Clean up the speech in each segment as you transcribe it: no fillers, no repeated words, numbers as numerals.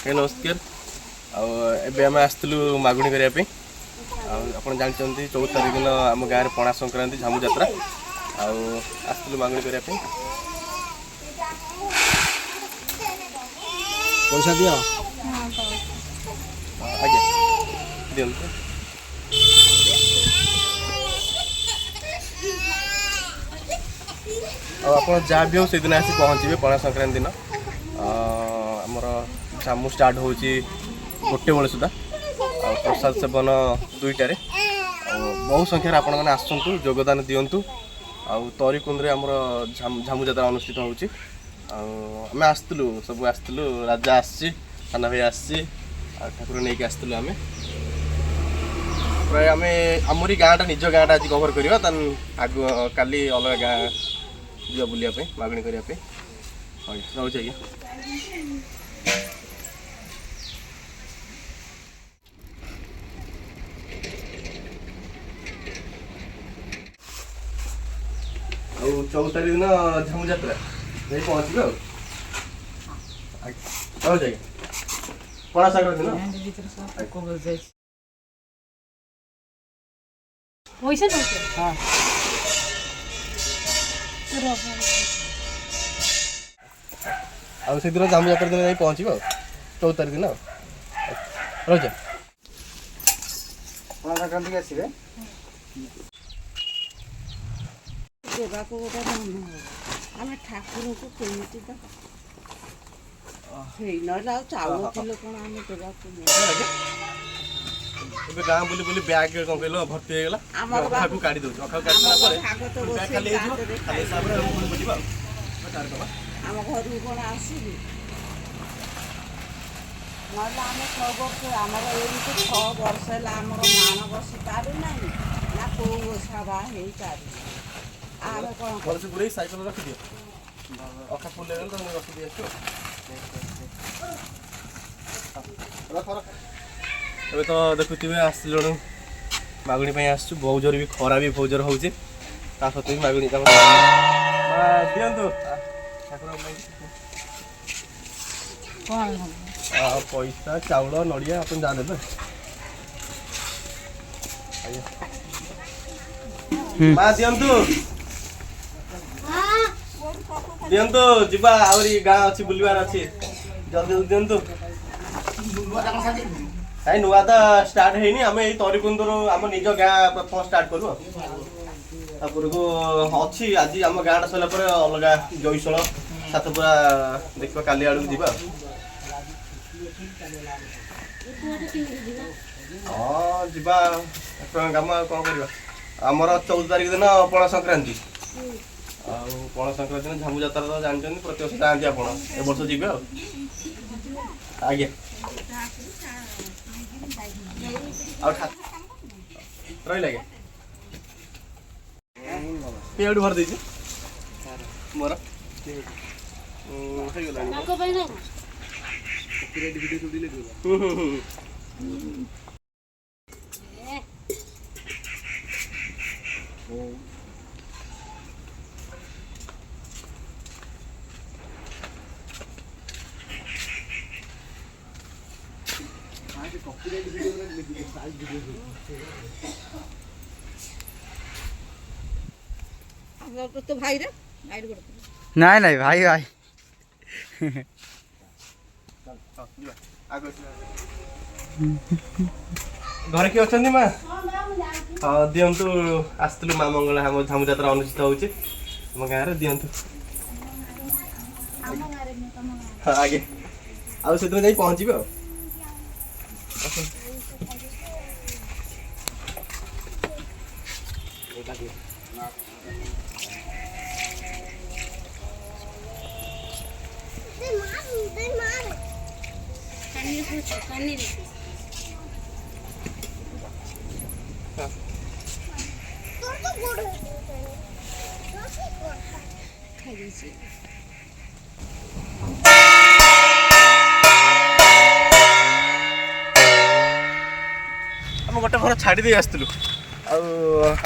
नमस्कार आबे आम आसलु मागुणी करने आप जानते 14 तारीख दिन आम गाँव में पणा संक्रांति झामु जात्रा आसलु मागुणी करने पैसा दियो आज्ञा दिंतु आप जहाँ भी हो से दिन आसी पहुँचे पणा संक्रांति दिन आमर झामु स्टार्ट हो गोटे बेले सुधा प्रसाद सेवन 2टार बहु संख्यार आपण मैंने आसतु योगदान दिंतु तरीकुंद आमर झामु जात्रा अनुष्ठित होमें आसलु सब आसलु राजा आसी साना भाई आसी ठाकुर नहीं कि आसलु आम प्राय आम आमरी गाँटा निज गाँटा आज कभर करवा आग काली अलग गाँ जा बुलापी मागणी करने रोचे आज्ञा ଆଉ 14 तारीख दिन झामु जात्रा नहीं पहुँचे आज्ञा पणा संक्रांति दिन से दिन झामु जात्रा दिन नहीं पहुँचे 14 तारीख दिन रोचे पणा संक्रांति आसवे देवाक गोटे धन आम ठाकुर को केमी ना चाउल किलो कौन आम देवाक गाँ बुली बुली बैग कौन कहल भर्ती होगा अखा को काढ़ी दौर अखा खाली हिसाब से बुझा आम घर कौन आसबी ना आम 6 वर्ष आमर एमती 6 वर्ष है आमर मान बसी पारूना ना कौ ओषा बा हो पार आम कौन भल से बुढ़े साइकिल रखी दियो अखा फुल तो रखी दिए ए तो देखुवे आसलु मागुणी आसु बहुत जोर भी खरा भी बहुत जोर होती सत्वे भी मागुणी दिंतु पैसा चाउल नड़िया आप जहाँ देवे माँ दिंतु दिंतु जीवा आहरी गाँ अच्छी बुलवार अच्छी जल्दी जल्दी दिंतु कहीं नुआ तो स्टार्ट है आम यही तरीकुंदर आम निज गाँ प्रथम स्टार्ट करूँ को अच्छी आज आम गाँटा सरला अलग जईशल सातपुरा देखा काली आड़ को हाँ जीवा कम कौन कर आमर 14 तारीख दिन पणा संक्रांति पणा संक्रांति दिन झामु जात्रा तो जानते प्रति वर्ष जाती आप ए वर्ष जी आज्ञा रही आज्ञा पेड़ भर दे मोर तो भाई रे नहीं नहीं भाई भाई घर किए अच्छा माँ हाँ दिंतु आसलु माँ मंगला आम झामु जात्रा अनुष्ठित होम गाँव में दिंतु हाँ आगे आउ से दिन पहुँचे आम गोटे घर छाड़ी दे आसलु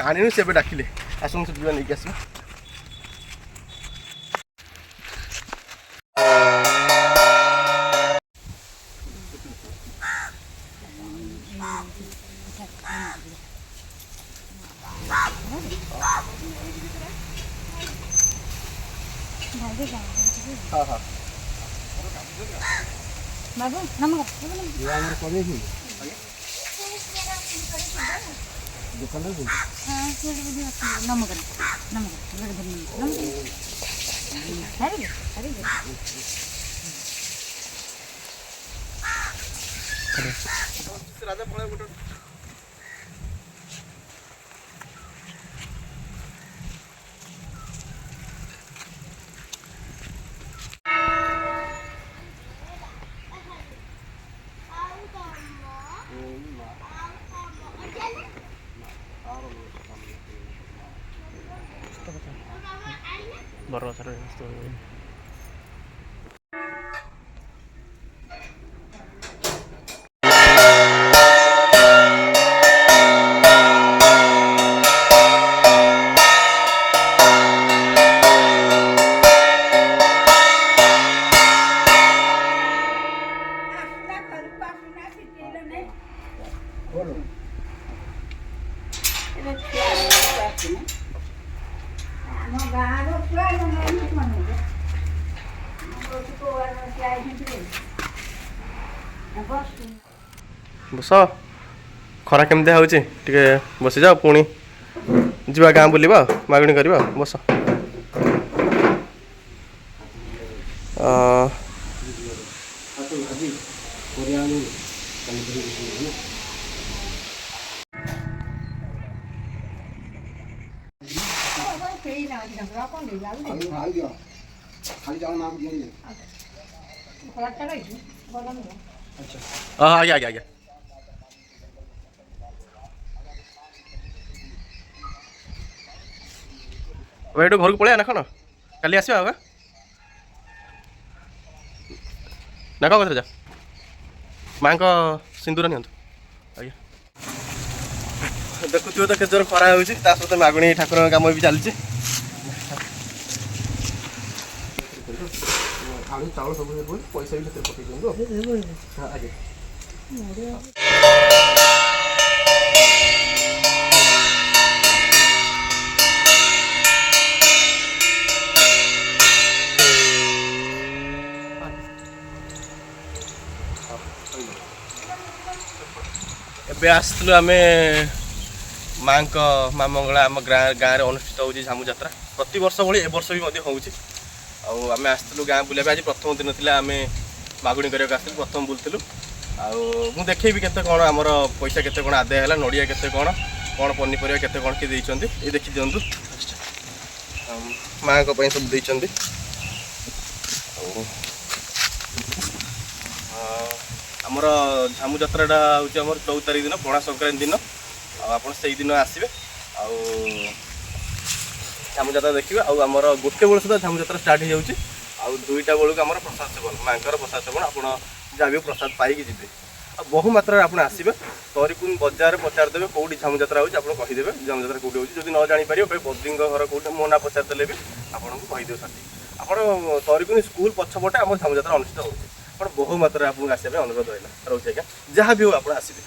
आनी से डाकिले आसन से नहीं आस हाँ हाँ बाबू नमस्कार ये आमर करे ही दुकान रे हां सेठ भी नमस्कार नमस्कार अरे अरे राजा पळे गोटे baru sering itu बोलो ଆମ ଗାଁର ଛୁଆ बस खरा केमती होची टिके बसी जाओ पुणी जीवा गाँ बुलवा मागणी करवा बस भाजी कोरिया आलू खाली दियो खाली चावल मांग दियो अच्छा हाँ आगे आगे आगे भाई घर को पलैया ना कौन काली आसवा आगे ना कौन कथा जा माँ को सिंदूर नि आज्ञा देखुव तो के जोर खरा हो सहित मागुणी ठाकुर काम भी चलती आलू चावल सब पैसा भी पकड़ दिखाँ आगे एबे आसलु आमे माँ माँ मंगला आम गाँव में अनुष्ठित हो झामू यात्रा प्रति वर्ष भाई ए वर्ष भी आम आसलु गाँ बुलाया आज प्रथम दिन थी आम मागुणी करने आसलु प्रथम बुलूँ आउ देखेबी केते कौन आमर पैसा केते कौन आदाय है नड़िया केते कौन कौन पनीपरिया केते कौन किए देते ये देखी दिंतु माँ को सब देते आमर झामू यात्राटा हूँ आम 14 तारिख दिन पणा संक्रांति दिन आप दिन आसवे झामू यात्रा देखिए आमर गोटे बेल सुधा झामू यात्रा स्टार्ट हो जाऊँगी आउ 2टा बेलू आम प्रसाद सेवन माँ प्रसाद सेवन आप जहाँ भी प्रसाद पाइक जी बहु मात्रा आप आसवे तरीकुन बजार पचार देवे कौटी झामू यात्रा होती आप कहीदेवे झामू यात्रा कौटी होती जब न जापर भाई बद्री घर कौटे मो ना पचार देले भी आपको कहीदेवे साथी आप तरीकुन स्कूल पछपटे आम झामू यात्रा अनुष्ठित होती आप बहु मात्रा आपको आसपा अनुरोध रहा रोचे आज्ञा जहाँ भी हो आप आसवे।